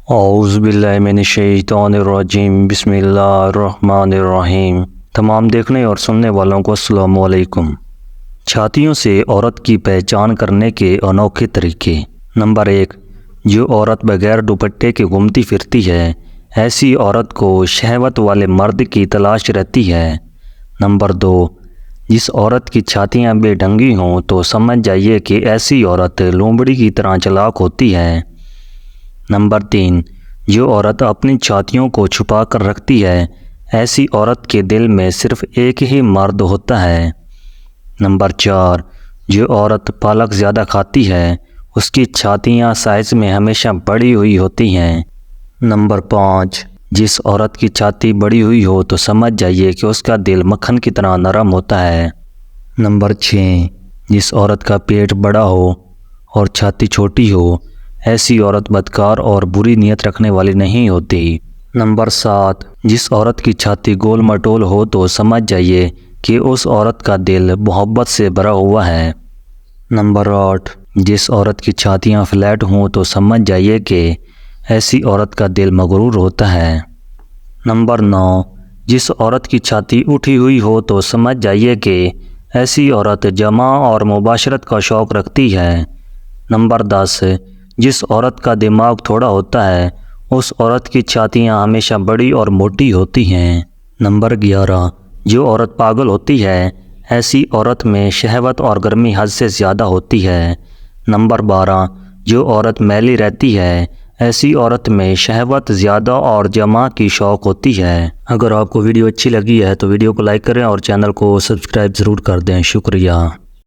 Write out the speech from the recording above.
اعوذ باللہ من الشیطان الرجیم بسم اللہ الرحمن الرحیم۔ تمام دیکھنے اور سننے والوں کو السلام علیکم۔ چھاتیوں سے عورت کی پہچان کرنے کے انوکھے طریقے۔ نمبر 1، جو عورت بغیر دوپٹے کے گھومتی پھرتی ہے، ایسی عورت کو شہوت والے مرد کی تلاش رہتی ہے۔ نمبر 2، جس عورت کی چھاتیاں بے ڈھنگی ہوں تو سمجھ جائیے کہ ایسی عورت لومڑی کی طرح چالاک ہوتی ہے۔ نمبر 3، جو عورت اپنی چھاتیوں کو چھپا کر رکھتی ہے، ایسی عورت کے دل میں صرف ایک ہی مرد ہوتا ہے۔ نمبر 4، جو عورت پالک زیادہ کھاتی ہے، اس کی چھاتیاں سائز میں ہمیشہ بڑی ہوئی ہوتی ہیں۔ نمبر 5، جس عورت کی چھاتی بڑی ہوئی ہو تو سمجھ جائیے کہ اس کا دل مکھن کی طرح نرم ہوتا ہے۔ نمبر 6، جس عورت کا پیٹ بڑا ہو اور چھاتی چھوٹی ہو، ایسی عورت بدکار اور بری نیت رکھنے والی نہیں ہوتی۔ نمبر 7، جس عورت کی چھاتی گول مٹول ہو تو سمجھ جائیے کہ اس عورت کا دل محبت سے بھرا ہوا ہے۔ نمبر 8، جس عورت کی چھاتیاں فلیٹ ہوں تو سمجھ جائیے کہ ایسی عورت کا دل مغرور ہوتا ہے۔ نمبر 9، جس عورت کی چھاتی اٹھی ہوئی ہو تو سمجھ جائیے کہ ایسی عورت جماع اور مباشرت کا شوق رکھتی ہے۔ نمبر 10، جس عورت کا دماغ تھوڑا ہوتا ہے، اس عورت کی چھاتیاں ہمیشہ بڑی اور موٹی ہوتی ہیں۔ نمبر 11، جو عورت پاگل ہوتی ہے، ایسی عورت میں شہوت اور گرمی حد سے زیادہ ہوتی ہے۔ نمبر 12، جو عورت میلی رہتی ہے، ایسی عورت میں شہوت زیادہ اور جماع کی شوق ہوتی ہے۔ اگر آپ کو ویڈیو اچھی لگی ہے تو ویڈیو کو لائک کریں اور چینل کو سبسکرائب ضرور کر دیں۔ شکریہ۔